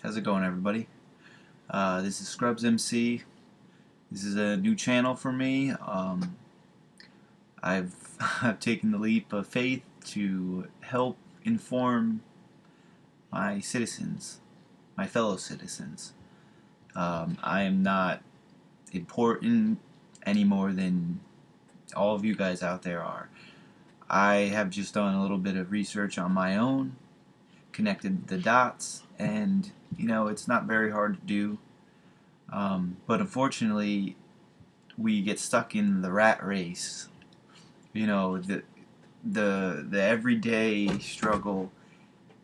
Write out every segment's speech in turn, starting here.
How's it going, everybody? This is ScrubzMc. This is a new channel for me. I've I've taken the leap of faith to help inform my citizens, my fellow citizens. I am not important any more than all of you guys out there are. I have just done a little bit of research on my own, connected the dots, and it's not very hard to do. But unfortunately, we get stuck in the rat race. The everyday struggle,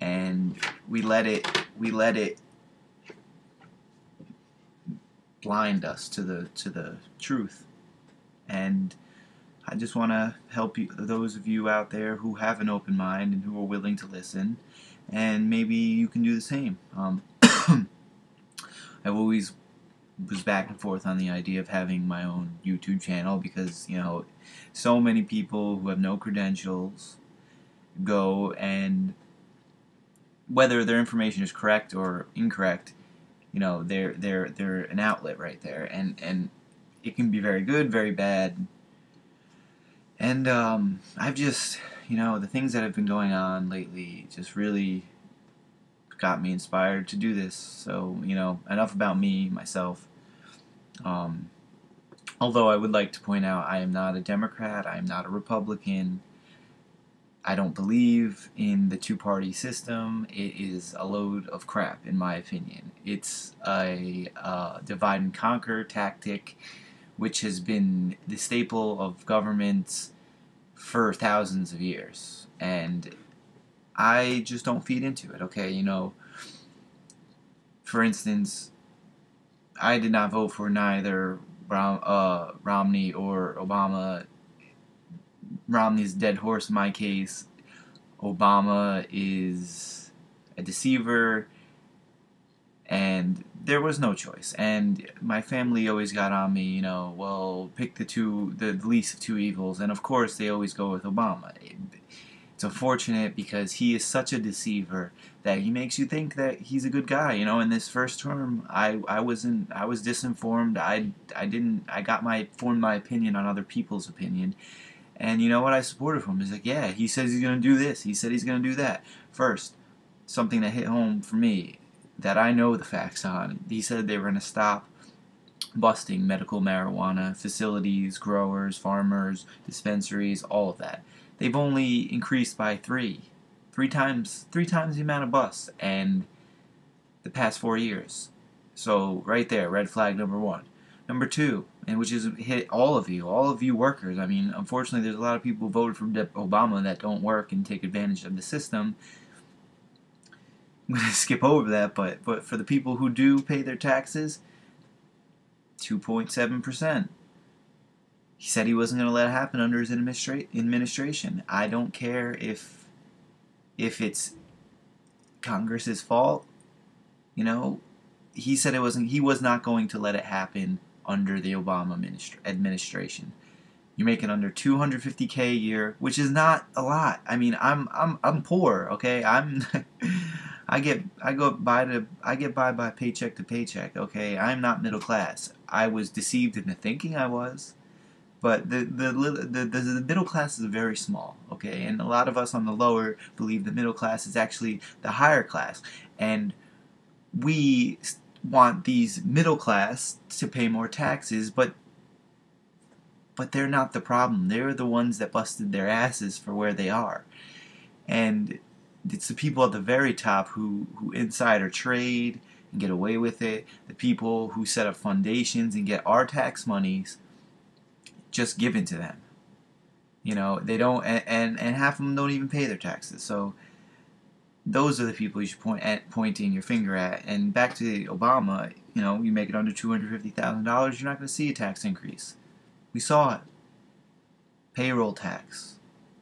and we let it blind us to the truth. And I just want to help you, those of you out there who have an open mind and who are willing to listen, and maybe you can do the same. I've always was back and forth on the idea of having my own YouTube channel because, so many people who have no credentials go, and whether their information is correct or incorrect, they're an outlet right there, and it can be very good, very bad. And I've just, the things that have been going on lately just really got me inspired to do this. So, enough about me, myself. Although I would like to point out, I am not a Democrat, I am not a Republican. I don't believe in the two-party system. It is a load of crap, in my opinion. It's a divide and conquer tactic, which has been the staple of governments for thousands of years, and I just don't feed into it. Okay, for instance, I did not vote for neither Romney or Obama. Romney's a dead horse in my case. Obama is a deceiver, and there was no choice. And my family always got on me, well, pick the least of two evils, and of course they always go with Obama. It's unfortunate because he is such a deceiver that he makes you think that he's a good guy. In this first term, I was disinformed. I formed my opinion on other people's opinion. And you know what? I supported him. He's like, yeah, he says he's going to do this. He said he's going to do that. First, something that hit home for me that I know the facts on. He said they were going to stop busting medical marijuana facilities, growers, farmers, dispensaries, all of that. They've only increased by three times the amount of busts in the past 4 years. So right there, red flag number one. Number two, and which is hit all of you workers. I mean, unfortunately, there's a lot of people who voted for Obama that don't work and take advantage of the system. I'm going to skip over that, but for the people who do pay their taxes, 2.7%. He said he wasn't going to let it happen under his administration. I don't care if it's Congress's fault. He said he was not going to let it happen under the Obama administration. You're making under $250K a year, which is not a lot. I mean, I'm poor, okay? I get by paycheck to paycheck, okay? I'm not middle class. I was deceived into thinking I was. But the middle class is very small, okay? And a lot of us on the lower believe the middle class is actually the higher class. And we want these middle class to pay more taxes, but they're not the problem. They're the ones that busted their asses for where they are. And it's the people at the very top who insider trade and get away with it. The people who set up foundations and get our tax monies just given to them. They don't, and half of them don't even pay their taxes. So those are the people you should pointing your finger at. And back to Obama, you make it under $250,000, you're not going to see a tax increase. We saw it. Payroll tax,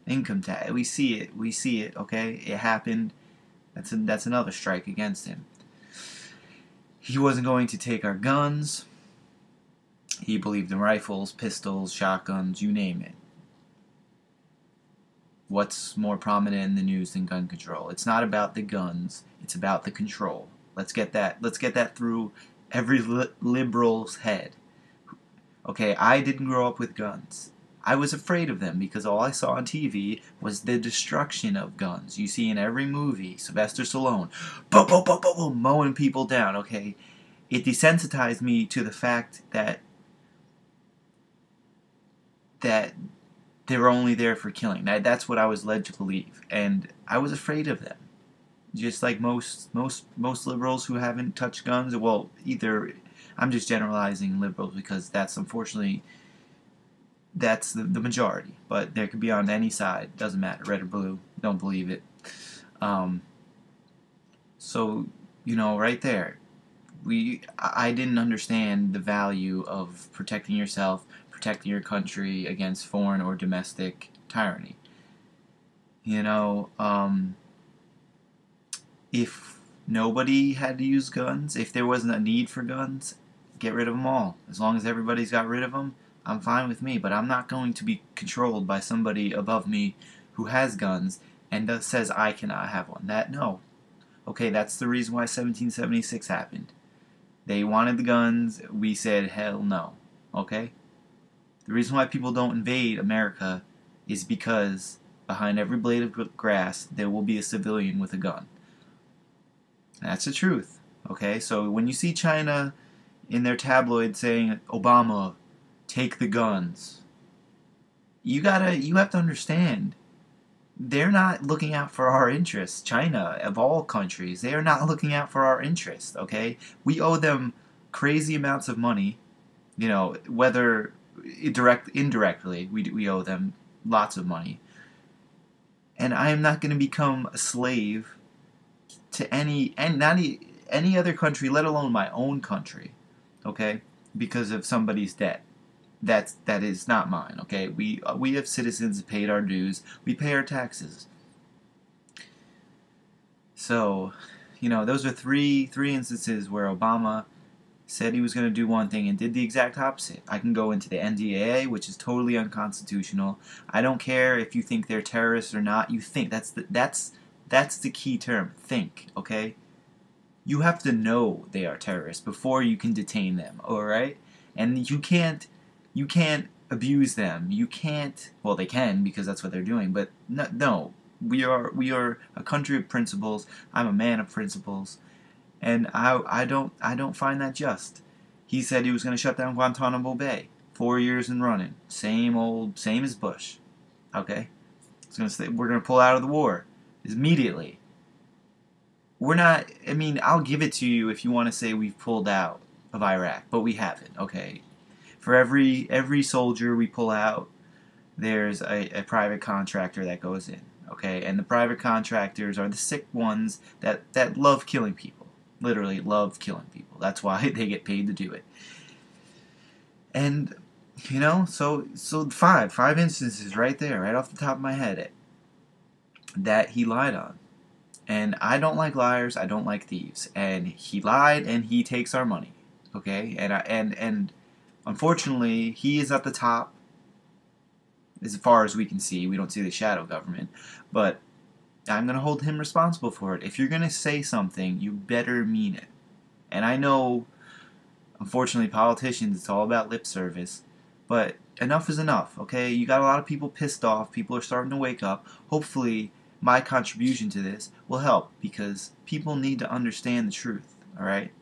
income tax. We see it. Okay, it happened. That's another strike against him. He wasn't going to take our guns. He believed in rifles, pistols, shotguns, you name it. What's more prominent in the news than gun control? It's not about the guns, it's about the control. Let's get that. Let's get that through every liberal's head. Okay, I didn't grow up with guns. I was afraid of them because all I saw on TV was the destruction of guns. You see in every movie, Sylvester Stallone, boom, boom, boom, boom, boom, mowing people down. Okay, it desensitized me to the fact that they were only there for killing. That's what I was led to believe, and I was afraid of them. Just like most liberals who haven't touched guns. Well, either I'm just generalizing liberals because that's unfortunately that's the majority. But there could be on any side. Doesn't matter, red or blue. Don't believe it. So right there, I didn't understand the value of protecting yourself, protecting your country against foreign or domestic tyranny. If nobody had to use guns, if there wasn't a need for guns, get rid of them all. As long as everybody's got rid of them, I'm fine with me. But I'm not going to be controlled by somebody above me who has guns and says I cannot have one. No. Okay, that's the reason why 1776 happened. They wanted the guns. We said hell no. Okay? The reason why people don't invade America is because behind every blade of grass there will be a civilian with a gun. That's the truth. Okay? So when you see China in their tabloid saying, Obama, take the guns, you have to understand, they're not looking out for our interests. China, of all countries, they are not looking out for our interests, okay? We owe them crazy amounts of money, whether indirectly, we owe them lots of money. And I am not going to become a slave to any other country, let alone my own country, okay? Because of somebody's debt. That is not mine, okay? We have citizens that paid our dues. We pay our taxes. So, those are three instances where Obama said he was going to do one thing and did the exact opposite. I can go into the NDAA, which is totally unconstitutional. I don't care if you think they're terrorists or not. You think that's the key term. Think, okay? You have to know they are terrorists before you can detain them, all right? And you can't abuse them. You can't. Well, they can because that's what they're doing. But no, we are a country of principles. I'm a man of principles, and I don't find that just. He said he was going to shut down Guantanamo Bay. 4 years and running. Same as Bush. Okay, it's going to say we're going to pull out of the war immediately. We're not. I mean, I'll give it to you if you want to say we've pulled out of Iraq, but we haven't. Okay. For every soldier we pull out, there's a private contractor that goes in, okay? And the private contractors are the sick ones that love killing people, literally love killing people. That's why they get paid to do it. And so five instances right there, right off the top of my head, that he lied on. And I don't like liars. I don't like thieves. And he lied, and he takes our money, okay? And unfortunately, he is at the top as far as we can see. We don't see the shadow government. But I'm going to hold him responsible for it. If you're going to say something, you better mean it. And I know, unfortunately, politicians, it's all about lip service. But enough is enough, okay? You got a lot of people pissed off. People are starting to wake up. Hopefully, my contribution to this will help because people need to understand the truth, all right?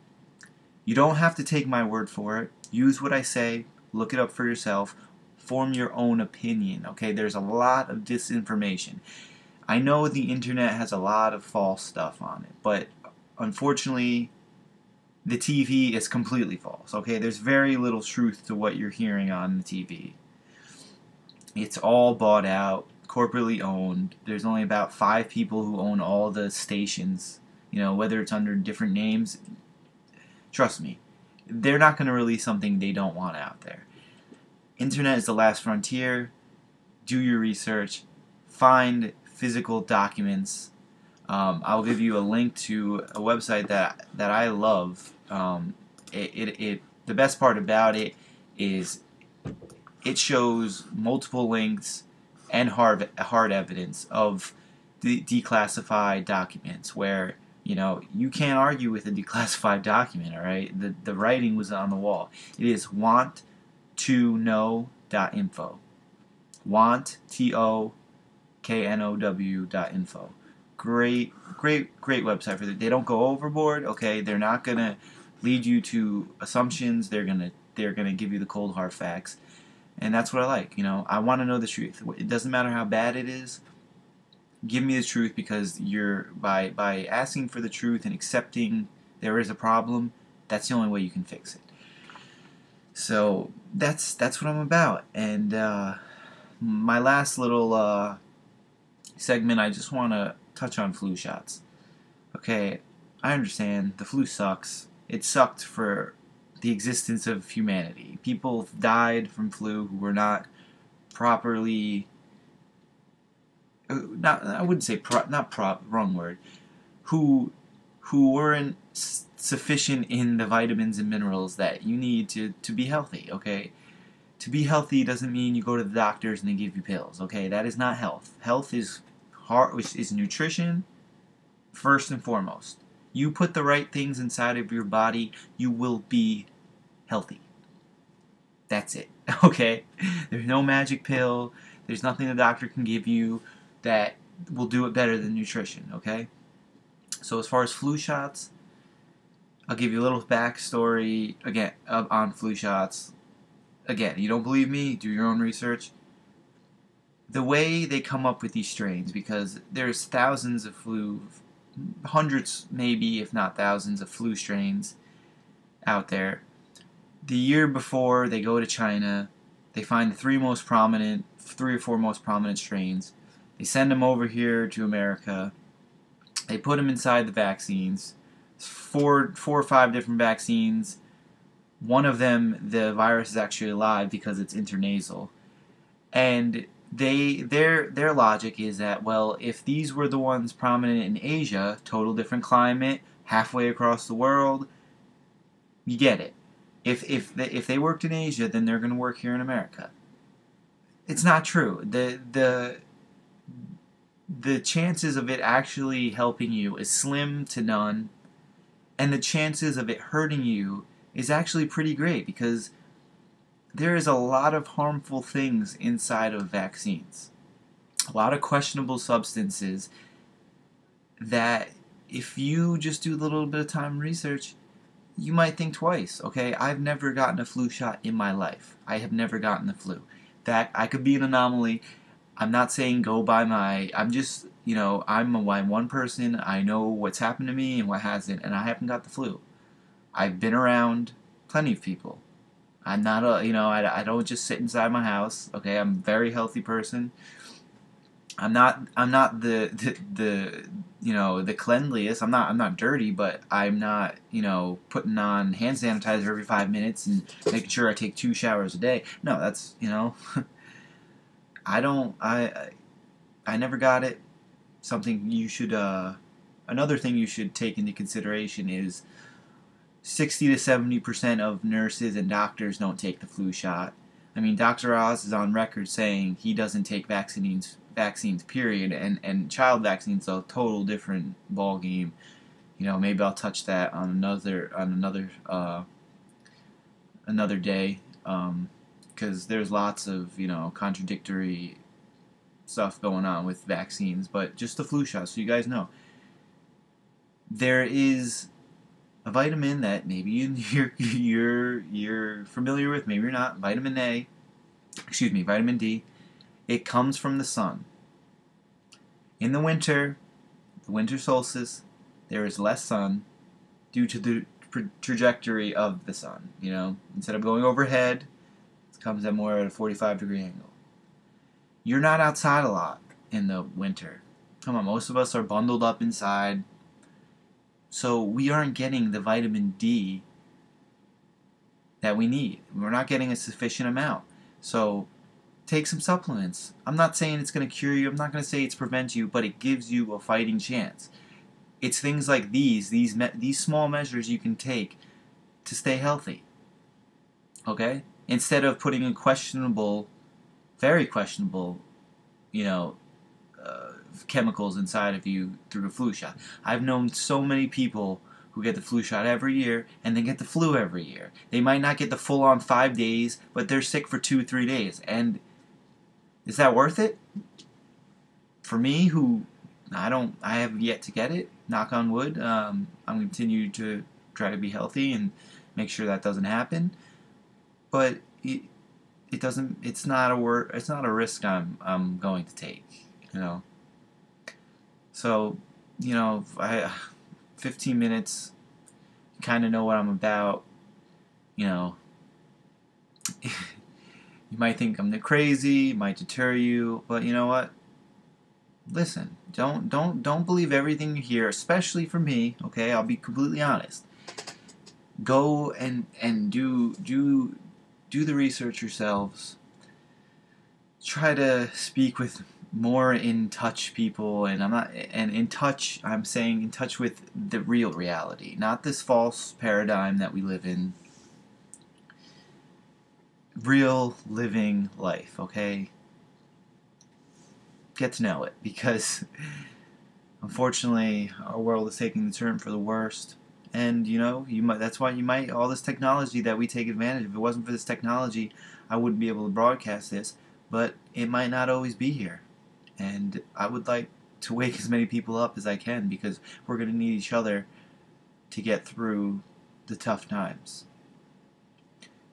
You don't have to take my word for it. Use what I say, look it up for yourself, form your own opinion, okay? There's a lot of disinformation. I know the internet has a lot of false stuff on it, but unfortunately, the TV is completely false, okay? There's very little truth to what you're hearing on the TV. It's all bought out, corporately owned. There's only about 5 people who own all the stations, whether it's under different names. Trust me, they're not going to release something they don't want out there. Internet is the last frontier. Do your research. Find physical documents. I'll give you a link to a website that I love. The best part about it is it shows multiple links and hard evidence of the declassified documents where You know, you can't argue with a declassified document, all right? The writing was on the wall. It is want2know.info. Want, TOKNOW.info. Great website for that. They don't go overboard, okay? They're not going to lead you to assumptions. They're going to give you the cold hard facts. And that's what I like, you know. I want to know the truth. It doesn't matter how bad it is. Give me the truth, because you're by asking for the truth and accepting there is a problem, that's the only way you can fix it. So that's what I'm about. And my last little segment, I just want to touch on flu shots. Okay, I understand the flu sucks. It sucked for the existence of humanity. People died from flu who were not properly, I wouldn't say wrong word, who weren't sufficient in the vitamins and minerals that you need to be healthy, okay? To be healthy doesn't mean you go to the doctors and they give you pills, okay? That is not health. Health is nutrition first and foremost. You put the right things inside of your body, you will be healthy. That's it, okay? There's no magic pill. There's nothing the doctor can give you that will do it better than nutrition, okay? So as far as flu shots, I'll give you a little backstory, again, on flu shots. Again, you don't believe me? Do your own research. The way they come up with these strains, because there's thousands of flu, hundreds maybe, if not thousands of flu strains out there. The year before, they go to China, they find the three or four most prominent strains. They send them over here to America. They put them inside the vaccines. Four or five different vaccines. One of them, the virus is actually alive because it's intranasal. And their logic is that, well, if these were the ones prominent in Asia, total different climate, halfway across the world, you get it. If they worked in Asia, then they're going to work here in America. It's not true. The chances of it actually helping you is slim to none, and the chances of it hurting you is actually pretty great, because there is a lot of harmful things inside of vaccines. A lot of questionable substances that if you just do a little bit of time research, you might think twice, okay? I've never gotten a flu shot in my life. I have never gotten the flu. That I could be an anomaly. I'm not saying go by I'm just, you know, I'm one person. I know what's happened to me and what hasn't, and I haven't got the flu. I've been around plenty of people. I'm not I don't just sit inside my house, okay? I'm a very healthy person. I'm not the the cleanliest. I'm not dirty, but I'm not, putting on hand sanitizer every 5 minutes and making sure I take 2 showers a day. No, that's, I never got it. Something you should another thing you should take into consideration is 60 to 70% of nurses and doctors don't take the flu shot. I mean, Dr. Oz is on record saying he doesn't take vaccines, period, and child vaccines are a total different ball game. Maybe I'll touch that on another day, because there's lots of contradictory stuff going on with vaccines. But just the flu shot, so you guys know, there is a vitamin that maybe you're familiar with, maybe you're not. Vitamin D. It comes from the sun. In the winter solstice, there is less sun due to the trajectory of the sun. Instead of going overhead, it comes at more at a 45-degree angle. You're not outside a lot in the winter. Come on, most of us are bundled up inside. So we aren't getting the vitamin D that we need. We're not getting a sufficient amount. So take some supplements. I'm not saying it's going to cure you. I'm not going to say it's prevent you, but it gives you a fighting chance. It's things like these small measures you can take to stay healthy. Okay? Instead of putting in very questionable, chemicals inside of you through a flu shot. I've known so many people who get the flu shot every year and then get the flu every year. They might not get the full-on 5 days, but they're sick for 2-3 days. And is that worth it? For me, who I have yet to get it, knock on wood, I'm continue to try to be healthy and make sure that doesn't happen. But it doesn't. It's not a risk I'm going to take. You know. So, 15 minutes. You kind of know what I'm about. You know. You might think I'm crazy. It might deter you, but you know what? Listen. Don't believe everything you hear, especially from me. Okay, I'll be completely honest. Go and do the research yourselves. Try to speak with more in touch people, and I'm saying in touch with the real reality, not this false paradigm that we live in. Real living life, okay? Get to know it, because unfortunately our world is taking the turn for the worst. And that's why all this technology that we take advantage of. If it wasn't for this technology, I wouldn't be able to broadcast this, but it might not always be here. And I would like to wake as many people up as I can, because we're going to need each other to get through the tough times.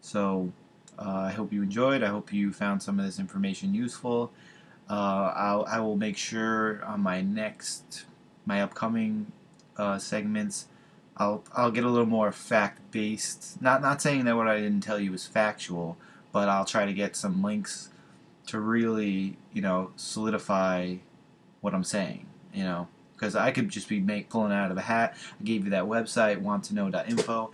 So I hope you enjoyed. I hope you found some of this information useful. I will make sure on my upcoming segments, I'll get a little more fact-based. Not saying that what I didn't tell you is factual, but I'll try to get some links to really, solidify what I'm saying, because I could just be pulling it out of a hat. I gave you that website, wanttoknow.info.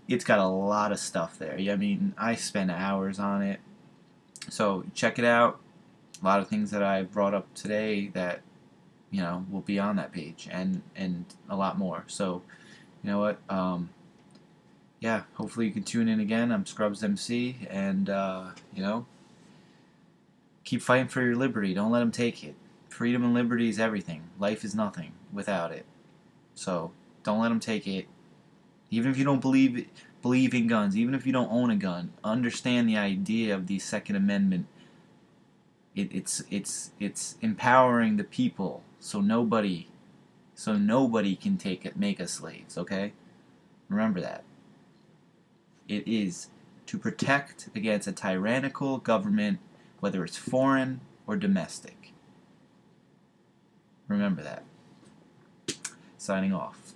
It's got a lot of stuff there. I mean, I spend hours on it. So check it out. A lot of things that I brought up today that, will be on that page, and a lot more. So, you know what? Yeah, hopefully you can tune in again. I'm ScrubzMc, and, keep fighting for your liberty. Don't let them take it. Freedom and liberty is everything. Life is nothing without it. So, don't let them take it. Even if you don't believe in guns, even if you don't own a gun, understand the idea of the Second Amendment. It's empowering the people, so nobody can make us slaves, okay? Remember that. It is to protect against a tyrannical government, whether it's foreign or domestic. Remember that. Signing off.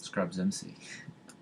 ScrubzMc.